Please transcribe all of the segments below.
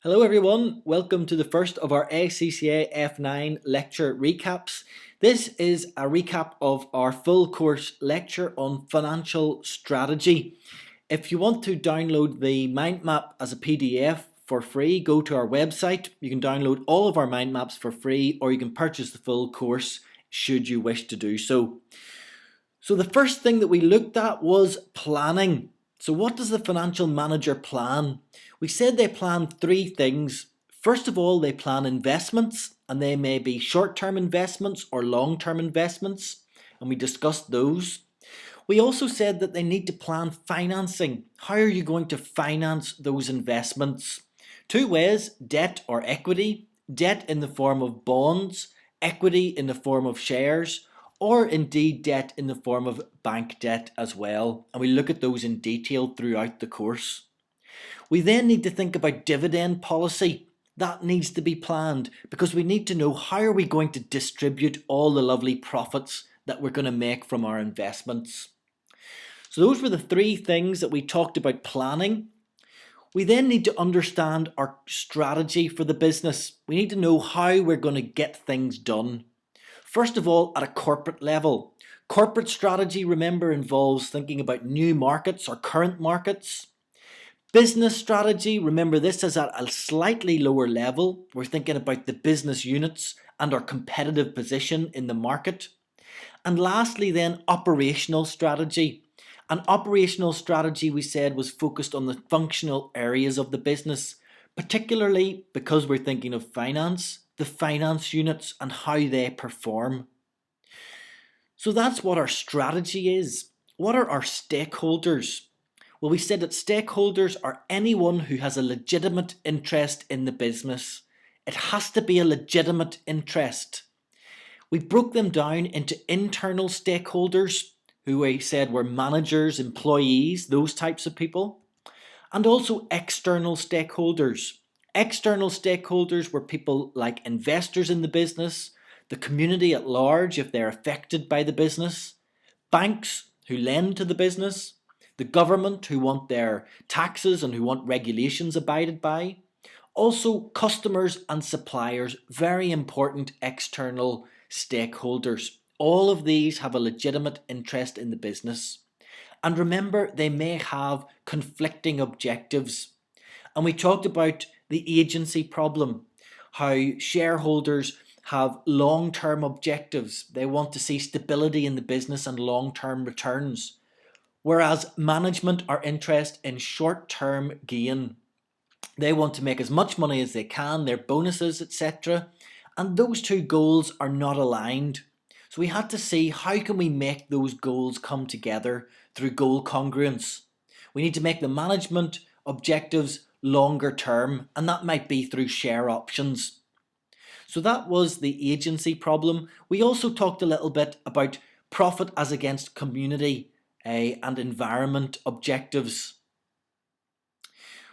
Hello everyone, welcome to the first of our ACCA F9 lecture recaps. This is a recap of our full course lecture on financial strategy. If you want to download the mind map as a PDF for free, go to our website. You can download all of our mind maps for free, or you can purchase the full course should you wish to do so. So the first thing that we looked at was planning. So what does the financial manager plan? We said they plan three things. First of all, they plan investments, and they may be short-term investments or long-term investments, and we discussed those. We also said that they need to plan financing. How are you going to finance those investments? Two ways: debt or equity. Debt in the form of bonds, equity in the form of shares, or indeed debt in the form of bank debt as well. And we look at those in detail throughout the course. We then need to think about dividend policy. That needs to be planned because we need to know how are we going to distribute all the lovely profits that we're going to make from our investments. So those were the three things that we talked about planning. We then need to understand our strategy for the business. We need to know how we're going to get things done. First of all, at a corporate level. Corporate strategy, remember, involves thinking about new markets or current markets. Business strategy, remember, this is at a slightly lower level. We're thinking about the business units and our competitive position in the market. And lastly then, operational strategy. An operational strategy, we said, was focused on the functional areas of the business, particularly because we're thinking of finance, the finance units and how they perform. So that's what our strategy is. What are our stakeholders? Well, we said that stakeholders are anyone who has a legitimate interest in the business. It has to be a legitimate interest. We broke them down into internal stakeholders, who we said were managers, employees, those types of people, and also external stakeholders. External stakeholders were people like investors in the business, the community at large if they're affected by the business, banks who lend to the business, the government who want their taxes and who want regulations abided by, also customers and suppliers, very important external stakeholders. All of these have a legitimate interest in the business. And remember, they may have conflicting objectives. And we talked about the agency problem, how shareholders have long-term objectives. They want to see stability in the business and long-term returns, whereas management are interested in short-term gain. They want to make as much money as they can, their bonuses, etc. And those two goals are not aligned. So we had to see how can we make those goals come together through goal congruence. We need to make the management objectives longer term, and that might be through share options. So that was the agency problem. We also talked a little bit about profit as against community and environment objectives.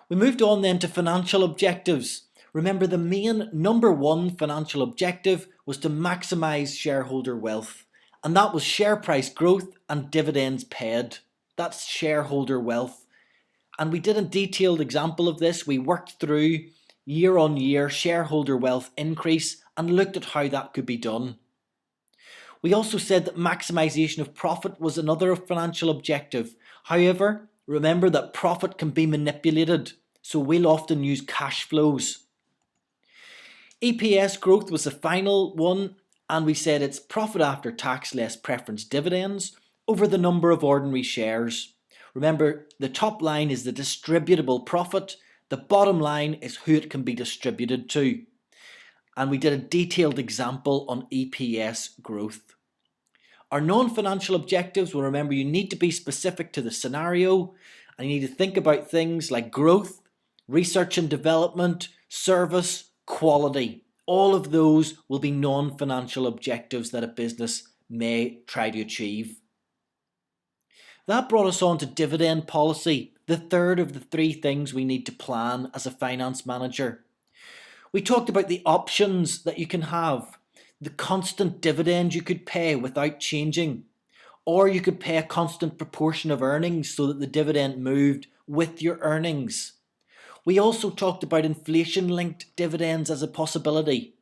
We moved on then to financial objectives. Remember, the main number one financial objective was to maximize shareholder wealth, and that was share price growth and dividends paid. That's shareholder wealth. And we did a detailed example of this. We worked through year on year shareholder wealth increase and looked at how that could be done. We also said that maximization of profit was another financial objective. However, remember that profit can be manipulated, so we'll often use cash flows. EPS growth was the final one, and we said it's profit after tax less preference dividends over the number of ordinary shares. Remember, the top line is the distributable profit, the bottom line is who it can be distributed to. And we did a detailed example on EPS growth. Our non-financial objectives, well, remember, you need to be specific to the scenario, and you need to think about things like growth, research and development, service, quality. All of those will be non-financial objectives that a business may try to achieve. That brought us on to dividend policy, the third of the three things we need to plan as a finance manager. We talked about the options that you can have, the constant dividend you could pay without changing, or you could pay a constant proportion of earnings so that the dividend moved with your earnings. We also talked about inflation-linked dividends as a possibility.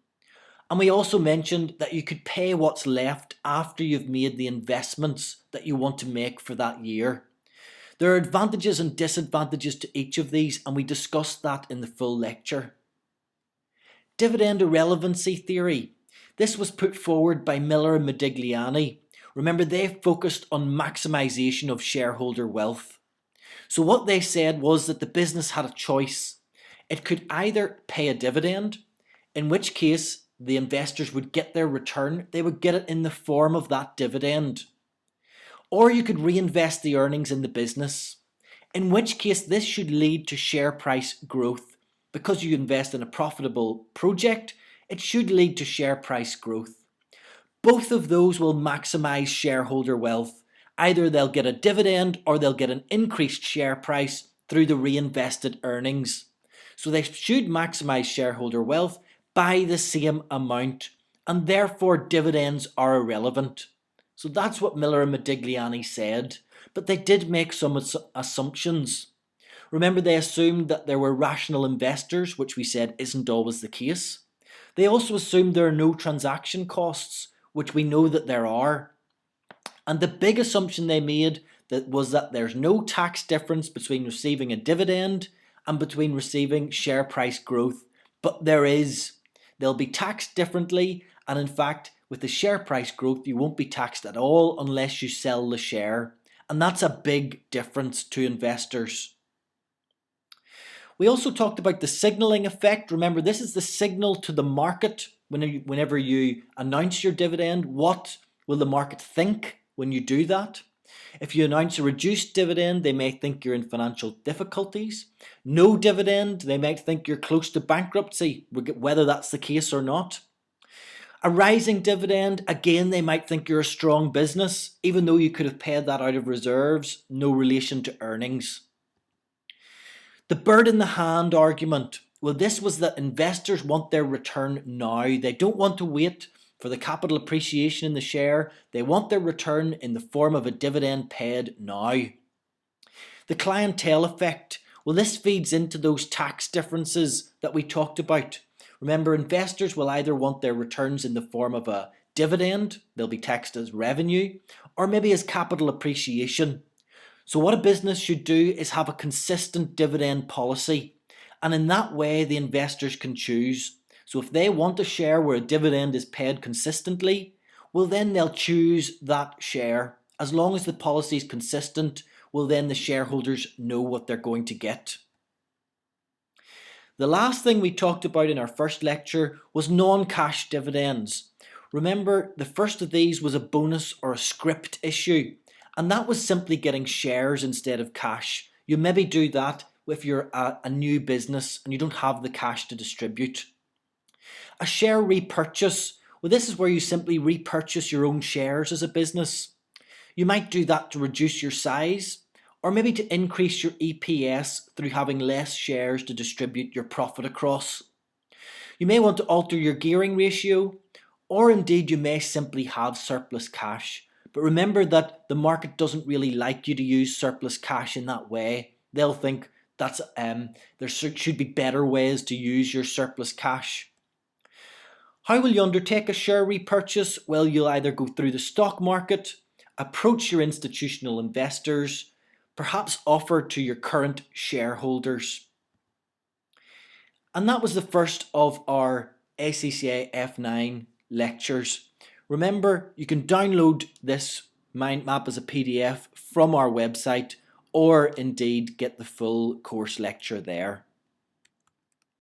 And we also mentioned that you could pay what's left after you've made the investments that you want to make for that year. There are advantages and disadvantages to each of these, and we discussed that in the full lecture. Dividend irrelevancy theory. This was put forward by Miller and Modigliani. Remember, they focused on maximisation of shareholder wealth. So what they said was that the business had a choice. It could either pay a dividend, in which case the investors would get their return. They would get it in the form of that dividend. Or you could reinvest the earnings in the business, in which case this should lead to share price growth. Because you invest in a profitable project, it should lead to share price growth. Both of those will maximise shareholder wealth. Either they'll get a dividend or they'll get an increased share price through the reinvested earnings. So they should maximise shareholder wealth by the same amount, and therefore dividends are irrelevant. So that's what Miller and Modigliani said, but they did make some assumptions. Remember, they assumed that there were rational investors, which we said isn't always the case. They also assumed there are no transaction costs, which we know that there are. And the big assumption they made was that there's no tax difference between receiving a dividend and between receiving share price growth. But there is. They'll be taxed differently, and in fact, with the share price growth, you won't be taxed at all unless you sell the share. And that's a big difference to investors. We also talked about the signalling effect. Remember, this is the signal to the market whenever you announce your dividend. What will the market think when you do that? If you announce a reduced dividend, they may think you're in financial difficulties. No dividend, they might think you're close to bankruptcy, whether that's the case or not. A rising dividend, again, they might think you're a strong business, even though you could have paid that out of reserves, no relation to earnings. The bird in the hand argument. Well, this was that investors want their return now. They don't want to wait for the capital appreciation in the share. They want their return in the form of a dividend paid now. The clientele effect. Well, this feeds into those tax differences that we talked about. Remember, investors will either want their returns in the form of a dividend, they'll be taxed as revenue, or maybe as capital appreciation. So what a business should do is have a consistent dividend policy, and in that way the investors can choose. So if they want a share where a dividend is paid consistently, well then they'll choose that share. As long as the policy is consistent, well then the shareholders know what they're going to get. The last thing we talked about in our first lecture was non-cash dividends. Remember, the first of these was a bonus or a scrip issue, and that was simply getting shares instead of cash. You maybe do that if you're a new business and you don't have the cash to distribute. A share repurchase, well, this is where you simply repurchase your own shares as a business. You might do that to reduce your size, or maybe to increase your EPS through having less shares to distribute your profit across. You may want to alter your gearing ratio, or indeed you may simply have surplus cash. But remember that the market doesn't really like you to use surplus cash in that way. They'll think that's there should be better ways to use your surplus cash. How will you undertake a share repurchase? Well, you'll either go through the stock market, approach your institutional investors, perhaps offer to your current shareholders. And that was the first of our ACCA F9 lectures. Remember, you can download this mind map as a PDF from our website, or indeed get the full course lecture there.